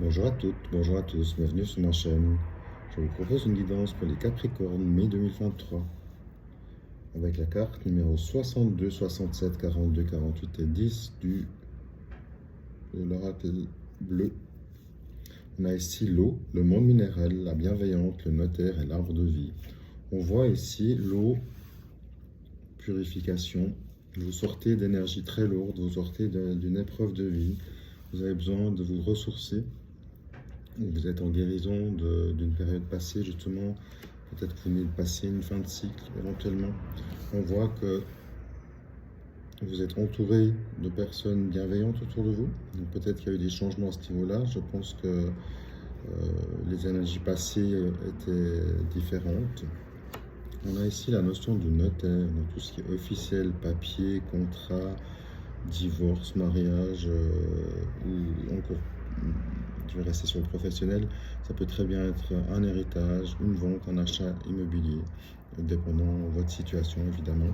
Bonjour à toutes, bonjour à tous, bienvenue sur ma chaîne. Je vous propose une guidance pour les Capricornes mai 2023 avec la carte numéro 62, 67, 42, 48 et 10 de l'oracle bleu. On a ici l'eau, le monde minéral, la bienveillante, le notaire et l'arbre de vie. On voit ici l'eau, purification. Vous sortez d'énergie très lourde, vous sortez d'une épreuve de vie. Vous avez besoin de vous ressourcer. Vous êtes en guérison d'une période passée, justement. Peut-être que vous venez de passer une fin de cycle, éventuellement. On voit que vous êtes entouré de personnes bienveillantes autour de vous. Donc peut-être qu'il y a eu des changements à ce niveau-là. Je pense que les énergies passées étaient différentes. On a ici la notion du notaire, donc tout ce qui est officiel, papier, contrat, divorce, mariage, ou encore, je vais rester sur le professionnel, ça peut très bien être un héritage, une vente, un achat immobilier, dépendant de votre situation évidemment.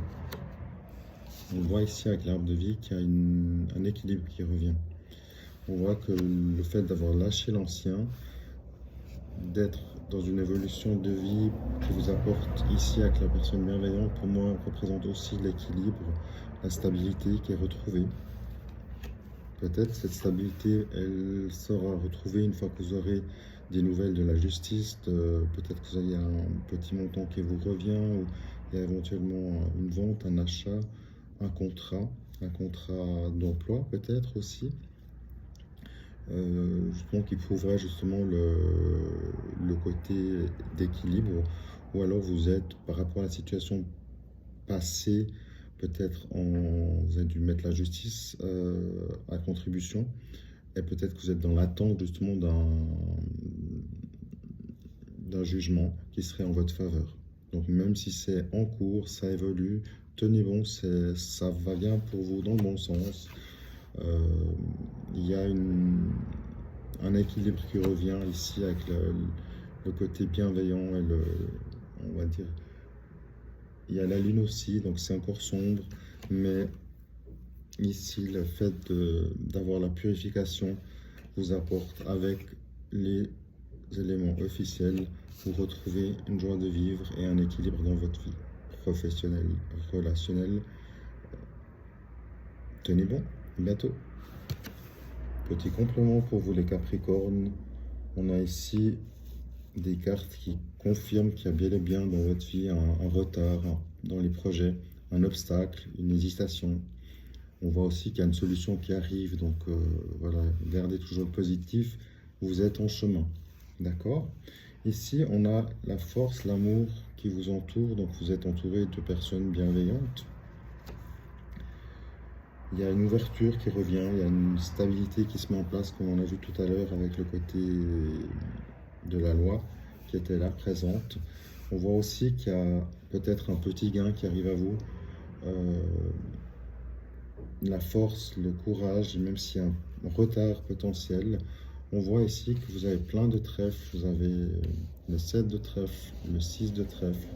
On voit ici avec l'arbre de vie qu'il y a un équilibre qui revient. On voit que le fait d'avoir lâché l'ancien, d'être dans une évolution de vie qui vous apporte ici avec la personne bienveillante, pour moi, représente aussi l'équilibre, la stabilité qui est retrouvée. Peut-être cette stabilité, elle sera retrouvée une fois que vous aurez des nouvelles de la justice, peut-être que vous avez un petit montant qui vous revient, ou il y a éventuellement une vente, un achat, un contrat d'emploi peut-être aussi. Justement qui prouverait justement le côté d'équilibre, ou alors vous êtes par rapport à la situation passée, peut-être vous avez dû mettre la justice à contribution, et peut-être que vous êtes dans l'attente justement d'un jugement qui serait en votre faveur. Donc même si c'est en cours, ça évolue, tenez bon, ça va bien pour vous dans le bon sens. Il y a un équilibre qui revient ici avec le côté bienveillant et on va dire, il y a la lune aussi, donc c'est encore sombre, mais ici le fait d'avoir la purification vous apporte, avec les éléments officiels, vous retrouvez une joie de vivre et un équilibre dans votre vie professionnelle, relationnelle. Tenez bon, à bientôt. Petit complément pour vous les Capricornes, on a ici des cartes qui confirment qu'il y a bel et bien dans votre vie un retard dans les projets, un obstacle, une hésitation. On voit aussi qu'il y a une solution qui arrive, donc voilà, gardez toujours le positif, vous êtes en chemin, d'accord? Ici, on a la force, l'amour qui vous entoure, donc vous êtes entouré de personnes bienveillantes. Il y a une ouverture qui revient, il y a une stabilité qui se met en place, comme on a vu tout à l'heure avec le côté de la loi qui était là présente. On voit aussi qu'il y a peut-être un petit gain qui arrive à vous. La force, le courage, même s'il y a un retard potentiel. On voit ici que vous avez plein de trèfles. Vous avez le 7 de trèfle, le 6 de trèfle.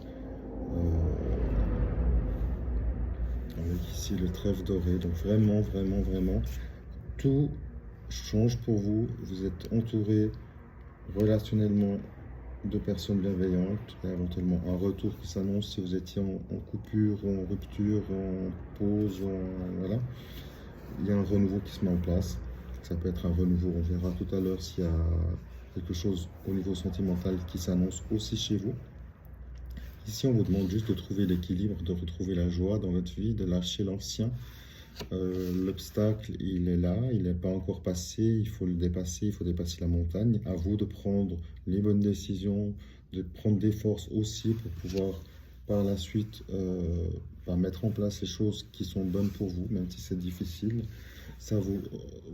Avec ici le trèfle doré. Donc vraiment, vraiment, vraiment, tout change pour vous. Vous êtes entouré relationnellement de personnes bienveillantes. Il y a éventuellement un retour qui s'annonce si vous étiez en coupure, en rupture, en pause, voilà. Il y a un renouveau qui se met en place. Ça peut être un renouveau, on verra tout à l'heure s'il y a quelque chose au niveau sentimental qui s'annonce aussi chez vous. Ici, on vous demande juste de trouver l'équilibre, de retrouver la joie dans votre vie, de lâcher l'ancien. L'obstacle, il est là, il n'est pas encore passé, il faut le dépasser, il faut dépasser la montagne. À vous de prendre les bonnes décisions, de prendre des forces aussi pour pouvoir par la suite mettre en place les choses qui sont bonnes pour vous, même si c'est difficile. Ça vous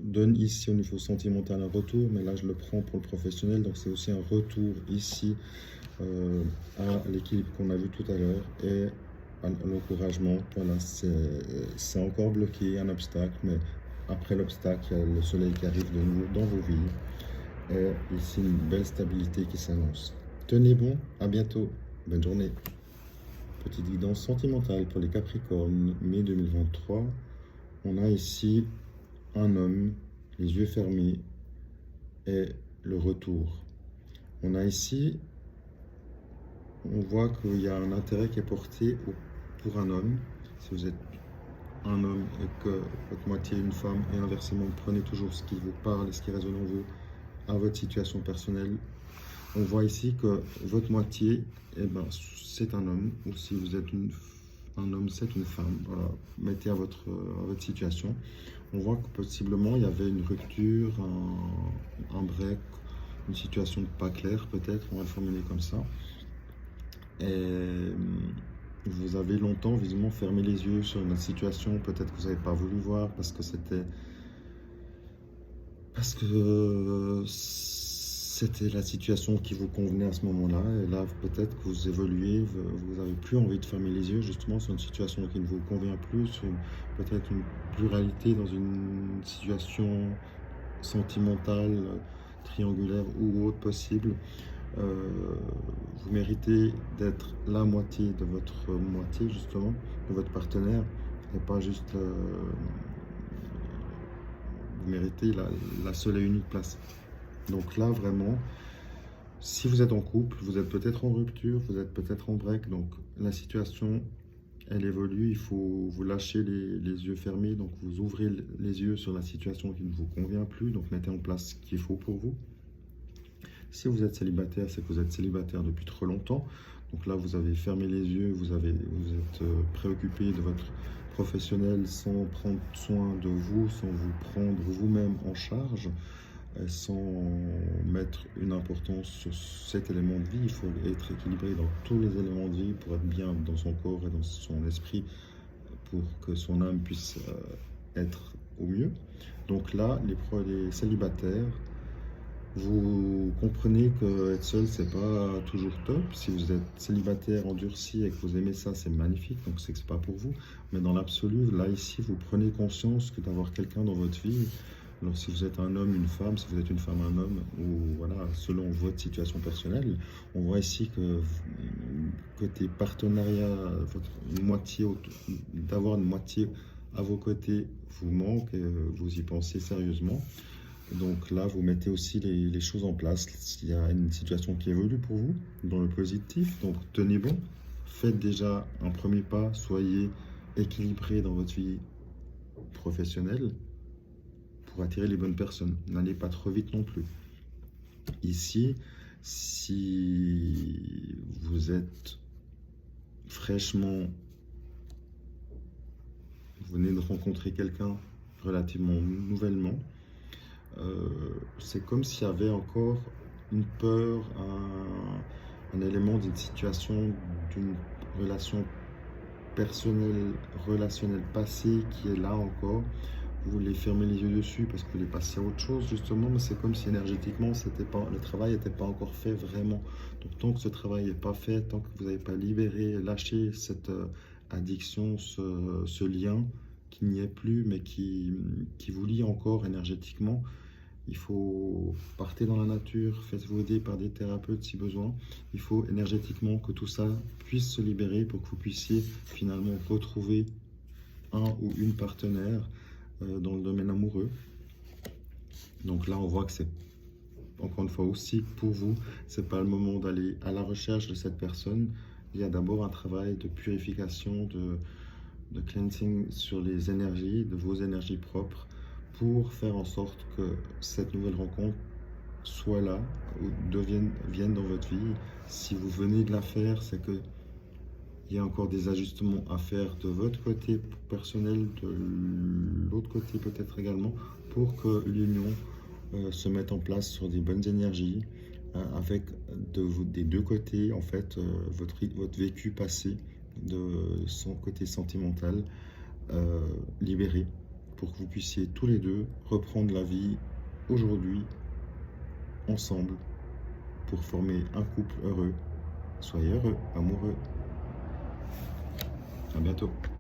donne ici au niveau sentimental un retour, mais là je le prends pour le professionnel, donc c'est aussi un retour ici à l'équilibre qu'on a vu tout à l'heure et à l'encouragement. Voilà, c'est encore bloqué, un obstacle, mais après l'obstacle, il y a le soleil qui arrive de nouveau dans vos vies et ici une belle stabilité qui s'annonce. Tenez bon, à bientôt, bonne journée. Petite guidance sentimentale pour les Capricornes, mai 2023. On a ici un homme, les yeux fermés, et le retour. On a ici, on voit qu'il y a un intérêt qui est porté pour un homme. Si vous êtes un homme et que votre moitié est une femme, et inversement, prenez toujours ce qui vous parle et ce qui résonne en vous à votre situation personnelle. On voit ici que votre moitié, eh ben, c'est un homme, ou si vous êtes un homme, c'est une femme. Voilà. Mettez à votre situation. On voit que possiblement il y avait une rupture, un break, une situation pas claire peut-être, on va le formuler comme ça. Et vous avez longtemps visiblement fermé les yeux sur une situation, peut-être que vous n'avez pas voulu voir parce que c'était la situation qui vous convenait à ce moment-là. Et là, peut-être que vous évoluez, vous n'avez plus envie de fermer les yeux justement sur une situation qui ne vous convient plus, sur peut-être une pluralité dans une situation sentimentale, triangulaire ou autre possible. Vous méritez d'être la moitié de votre moitié, justement, de votre partenaire, et pas juste vous méritez la seule et unique place. Donc là, vraiment, si vous êtes en couple, vous êtes peut-être en rupture, vous êtes peut-être en break, donc la situation, elle évolue, il faut vous lâcher les yeux fermés, donc vous ouvrez les yeux sur la situation qui ne vous convient plus, donc mettez en place ce qu'il faut pour vous. Si vous êtes célibataire, c'est que vous êtes célibataire depuis trop longtemps. Donc là, vous avez fermé les yeux, vous êtes préoccupé de votre professionnel sans prendre soin de vous, sans vous prendre vous-même en charge, sans mettre une importance sur cet élément de vie. Il faut être équilibré dans tous les éléments de vie pour être bien dans son corps et dans son esprit, pour que son âme puisse être au mieux. Donc là, les célibataires, vous comprenez que être seul, c'est pas toujours top. Si vous êtes célibataire, endurci et que vous aimez ça, c'est magnifique, donc c'est que c'est pas pour vous. Mais dans l'absolu, là, ici, vous prenez conscience que d'avoir quelqu'un dans votre vie, alors si vous êtes un homme, une femme, si vous êtes une femme, un homme, ou voilà, selon votre situation personnelle, on voit ici que côté partenariat, votre moitié, d'avoir une moitié à vos côtés vous manque et vous y pensez sérieusement. Donc là, vous mettez aussi les choses en place. Il y a une situation qui évolue pour vous dans le positif. Donc tenez bon, faites déjà un premier pas, soyez équilibré dans votre vie professionnelle pour attirer les bonnes personnes. N'allez pas trop vite non plus. Ici, si vous êtes fraîchement, vous venez de rencontrer quelqu'un relativement nouvellement, c'est comme s'il y avait encore une peur, un élément d'une situation, d'une relation personnelle, relationnelle passée qui est là encore. Vous voulez fermer les yeux dessus parce que vous voulez passer à autre chose justement, mais c'est comme si énergétiquement le travail n'était pas encore fait vraiment. Donc tant que ce travail n'est pas fait, tant que vous n'avez pas libéré, lâché cette addiction, ce lien qui n'y est plus mais qui vous lie encore énergétiquement, il faut partir dans la nature, faites-vous aider par des thérapeutes si besoin. Il faut énergétiquement que tout ça puisse se libérer pour que vous puissiez finalement retrouver un ou une partenaire dans le domaine amoureux. Donc là, on voit que c'est encore une fois aussi pour vous, c'est pas le moment d'aller à la recherche de cette personne. Il y a d'abord un travail de purification, de cleansing sur les énergies, de vos énergies propres, pour faire en sorte que cette nouvelle rencontre soit là, ou vienne dans votre vie. Si vous venez de la faire, c'est que il y a encore des ajustements à faire de votre côté personnel, de l'autre côté peut-être également, pour que l'union se mette en place sur des bonnes énergies, avec des deux côtés, en fait, votre vécu passé, de son côté sentimental, libéré, pour que vous puissiez tous les deux reprendre la vie aujourd'hui, ensemble, pour former un couple heureux. Soyez heureux, amoureux. À bientôt.